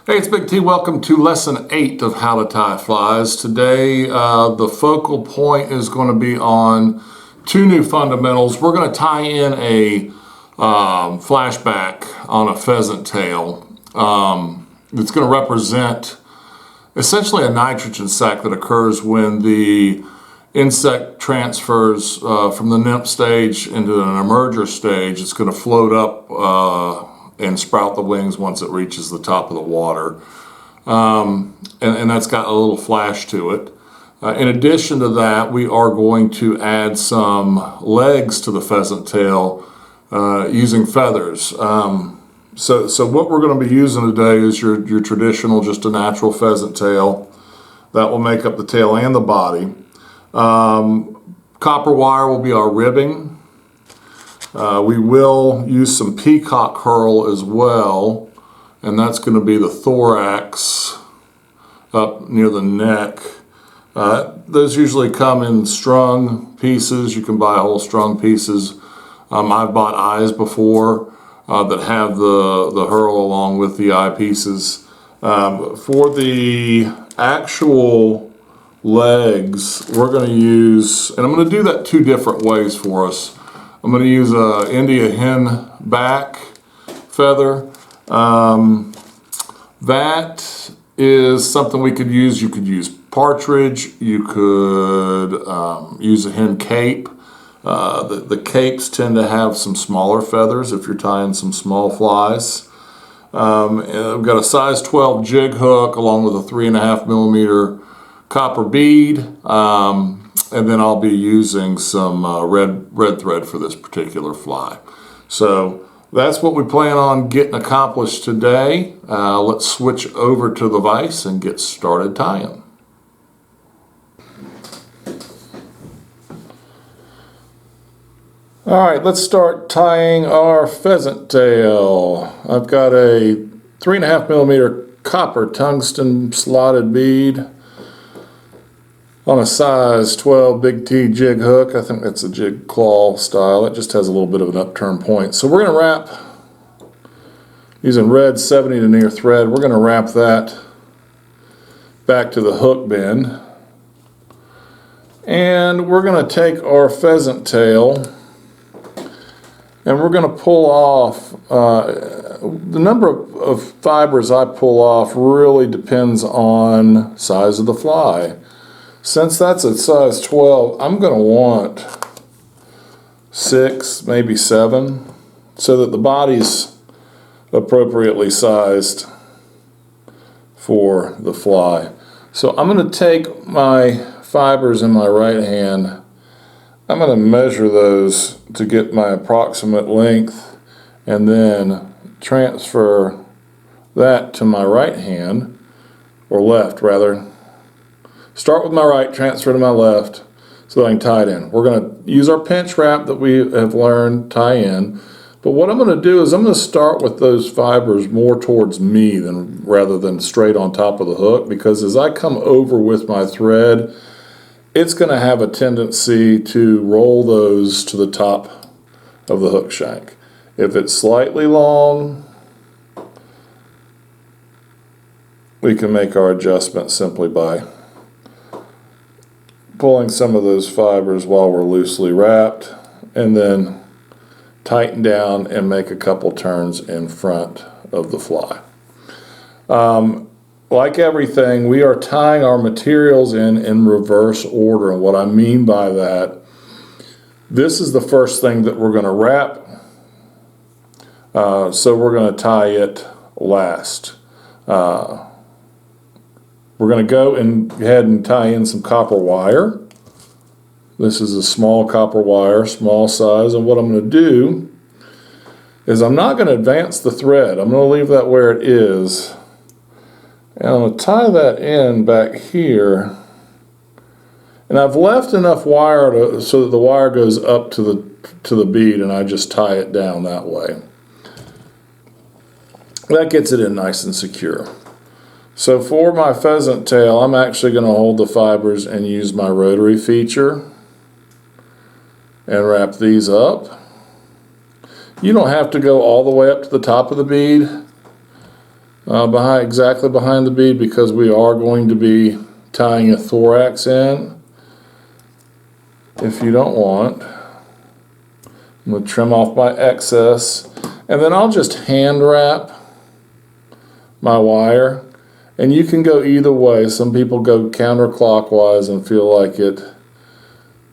Hey, it's Big T. Welcome to lesson 8 of how to tie flies. Today, the focal point is going to be on two new fundamentals. We're going to tie in a flashback on a pheasant tail. It's going to represent essentially a nitrogen sac that occurs when the insect transfers from the nymph stage into an emerger stage. It's going to float up and sprout the wings once it reaches the top of the water. And that's got a little flash to it. In addition to that, we are going to add some legs to the pheasant tail using feathers. So what we're going to be using today is your traditional, just a natural pheasant tail. That will make up the tail and the body. Copper wire will be our ribbing. We will use some Peacock Herl as well, and that's going to be the thorax up near the neck. Those usually come in strung pieces. You can buy whole strung pieces. I've bought eyes before that have the herl along with the eye pieces. For the actual legs, we're going to use, and I'm going to do that two different ways for us. I'm going to use a India hen back feather. That is something we could use. You could use partridge. You could use a hen cape. The capes tend to have some smaller feathers if you're tying some small flies. And I've got a size 12 jig hook along with a 3.5 millimeter copper bead. And then I'll be using some red thread for this particular fly. So that's what we plan on getting accomplished today. Let's switch over to the vise and get started tying. All right, let's start tying our pheasant tail. I've got a 3.5 millimeter copper tungsten slotted bead on a size 12 Big T jig hook. I think that's a jig claw style. It just has a little bit of an upturned point. So we're going to wrap, using red 70 denier thread, we're going to wrap that back to the hook bend. And we're going to take our pheasant tail and we're going to pull off, the number of fibers I pull off really depends on size of the fly. Since that's a size 12, I'm going to want 6, maybe 7, so that the body's appropriately sized for the fly. So I'm going to take my fibers in my right hand. I'm going to measure those to get my approximate length and then transfer that to my right hand, or left rather. Start with my right, transfer to my left so that I can tie it in. We're going to use our pinch wrap that we have learned, tie in. But what I'm going to do is I'm going to start with those fibers more towards me rather than straight on top of the hook, because as I come over with my thread, it's going to have a tendency to roll those to the top of the hook shank. If it's slightly long, we can make our adjustment simply by pulling some of those fibers while we're loosely wrapped, and then tighten down and make a couple turns in front of the fly. Like everything, we are tying our materials in reverse order, and what I mean by that, this is the first thing that we're going to wrap, so we're going to tie it last. We're going to go ahead and tie in some copper wire. This is a small copper wire, small size, and what I'm going to do is I'm not going to advance the thread. I'm going to leave that where it is, and I'm going to tie that in back here. And I've left enough wire so that the wire goes up to the bead, and I just tie it down that way. That gets it in nice and secure. So for my pheasant tail, I'm actually going to hold the fibers and use my rotary feature and wrap these up. You don't have to go all the way up to the top of the bead. exactly behind the bead, because we are going to be tying a thorax in. If you don't want, I'm going to trim off my excess, and then I'll just hand wrap my wire. And you can go either way. Some people go counterclockwise and feel like it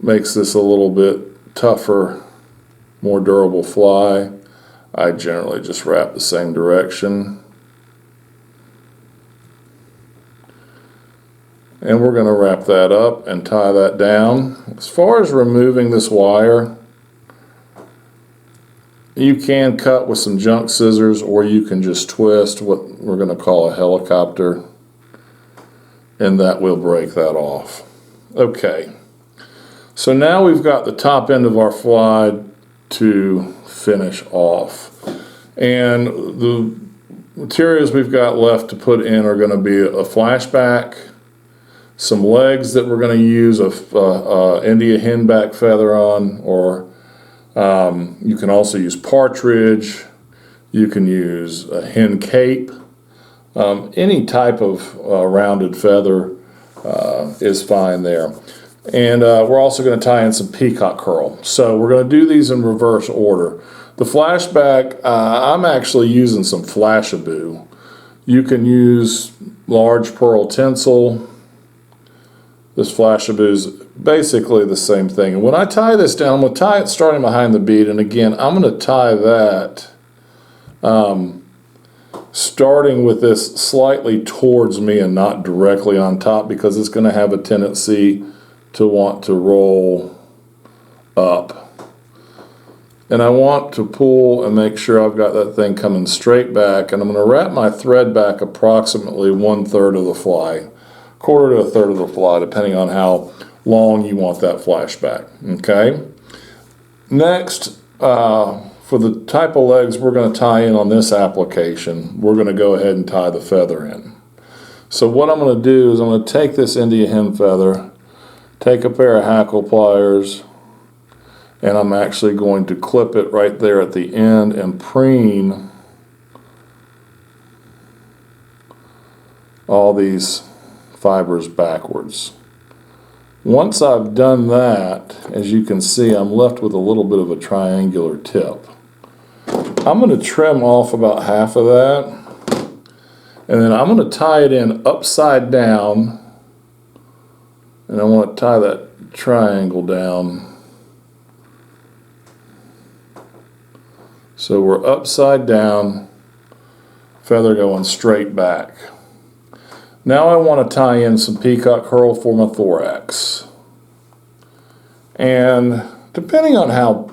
makes this a little bit tougher, more durable fly. I generally just wrap the same direction. And we're going to wrap that up and tie that down. As far as removing this wire, you can cut with some junk scissors, or you can just twist what we're going to call a helicopter, and that will break that off. Okay, so now we've got the top end of our fly to finish off. And the materials we've got left to put in are going to be a flashback, some legs that we're going to use a India henback feather on, or you can also use partridge, you can use a hen cape, any type of rounded feather is fine there. And we're also going to tie in some Peacock Herl. So we're going to do these in reverse order. The flashback, I'm actually using some Flashaboo. You can use large pearl tinsel. This Flashaboo is basically the same thing. And when I tie this down, I'm going to tie it starting behind the bead. And again, I'm going to tie that starting with this slightly towards me and not directly on top, because it's going to have a tendency to want to roll up. And I want to pull and make sure I've got that thing coming straight back. And I'm going to wrap my thread back approximately 1/3 of the fly, quarter to a third of the fly, depending on how long you want that flashback. Okay. Next, for the type of legs we're going to tie in on this application, we're going to go ahead and tie the feather in. So what I'm going to do is I'm going to take this India hen feather, take a pair of hackle pliers, and I'm actually going to clip it right there at the end and preen all these fibers backwards. Once I've done that, as you can see, I'm left with a little bit of a triangular tip. I'm going to trim off about half of that, and then I'm going to tie it in upside down, and I want to tie that triangle down. So we're upside down, feather going straight back. Now I want to tie in some Peacock Herl for my thorax. And depending on how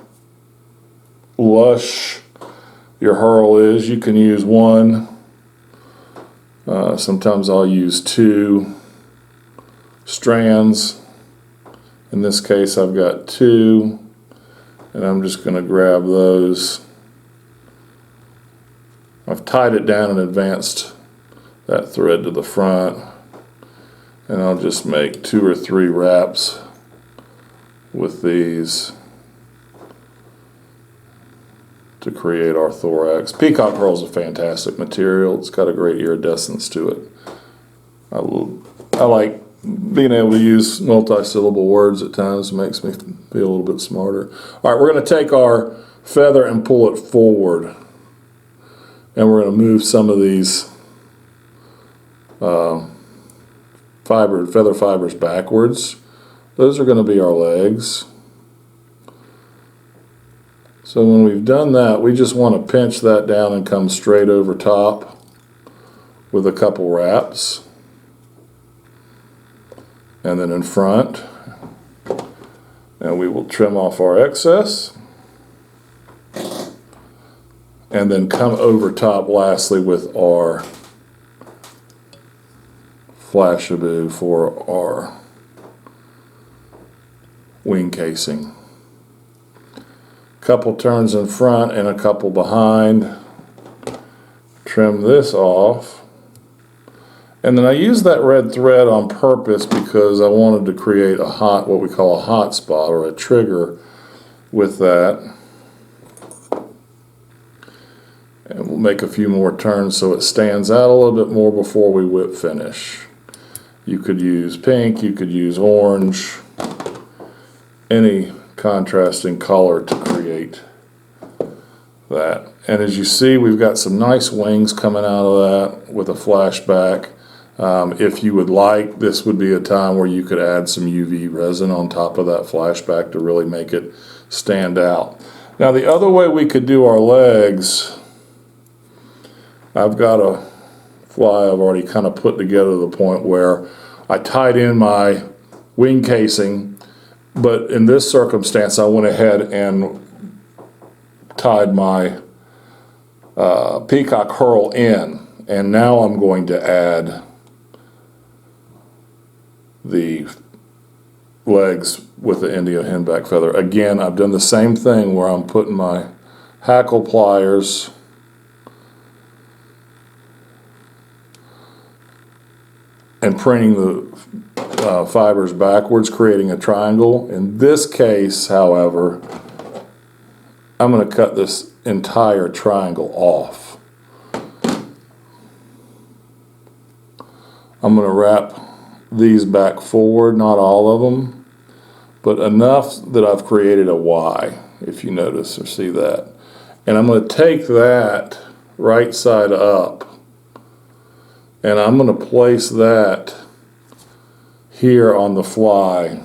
lush your herl is, you can use one. Sometimes I'll use 2 strands. In this case I've got 2, and I'm just going to grab those. I've tied it down and advanced that thread to the front, and I'll just make 2 or 3 wraps with these to create our thorax. Peacock Herl is a fantastic material. It's got a great iridescence to it. I like being able to use multi-syllable words at times. It makes me feel a little bit smarter. All right, we're going to take our feather and pull it forward, and we're going to move some of these feather fibers backwards. Those are going to be our legs. So when we've done that, we just want to pinch that down and come straight over top with a couple wraps. And then in front, and we will trim off our excess. And then come over top lastly with our Flashaboo for our wing casing. Couple turns in front and a couple behind. Trim this off. And then I used that red thread on purpose because I wanted to create a what we call a hot spot, or a trigger with that. And we'll make a few more turns so it stands out a little bit more before we whip finish. You could use pink, you could use orange, any contrasting color to create that. And as you see, we've got some nice wings coming out of that with a flashback. If you would like, this would be a time where you could add some UV resin on top of that flashback to really make it stand out. Now the other way we could do our legs, I've got a fly I've already kind of put together to the point where I tied in my wing casing, but in this circumstance I went ahead and tied my Peacock Herl in, and now I'm going to add the legs with the India henback feather. Again, I've done the same thing where I'm putting my hackle pliers and printing the fibers backwards, creating a triangle. In this case, however, I'm going to cut this entire triangle off. I'm going to wrap these back forward, not all of them, but enough that I've created a Y, if you notice or see that. And I'm going to take that right side up and I'm going to place that here on the fly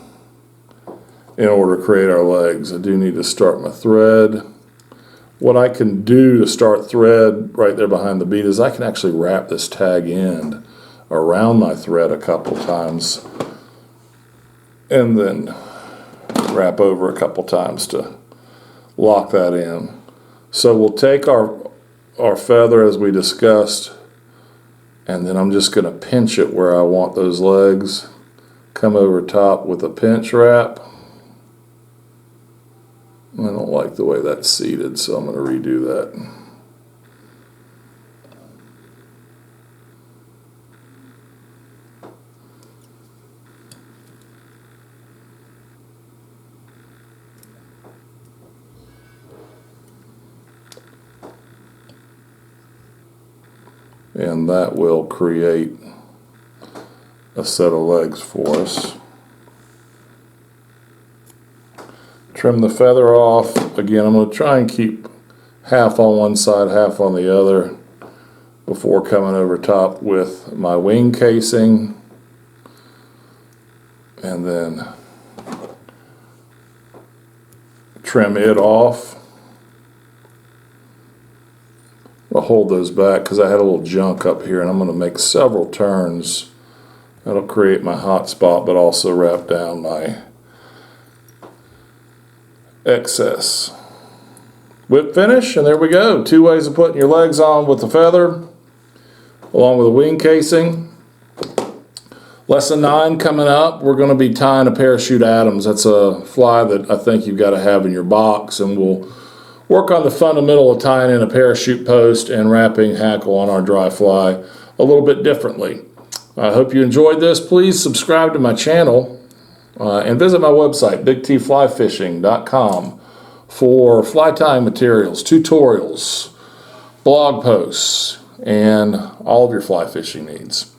in order to create our legs. I do need to start my thread. What I can do to start thread right there behind the bead is I can actually wrap this tag end around my thread a couple times and then wrap over a couple times to lock that in. So we'll take our feather as we discussed, and then I'm just going to pinch it where I want those legs. Come over top with a pinch wrap. I don't like the way that's seated, so I'm going to redo that. And that will create a set of legs for us. Trim the feather off. Again, I'm going to try and keep half on one side, half on the other before coming over top with my wing casing. And then trim it off. I'll hold those back because I had a little junk up here, and I'm going to make several turns. That'll create my hot spot, but also wrap down my excess. Whip finish, and there we go. 2 ways of putting your legs on with the feather, along with a wing casing. Lesson 9 coming up. We're going to be tying a parachute Adams. That's a fly that I think you've got to have in your box, and we'll work on the fundamental of tying in a parachute post and wrapping hackle on our dry fly a little bit differently. I hope you enjoyed this. Please subscribe to my channel and visit my website, bigtflyfishing.com, for fly tying materials, tutorials, blog posts, and all of your fly fishing needs.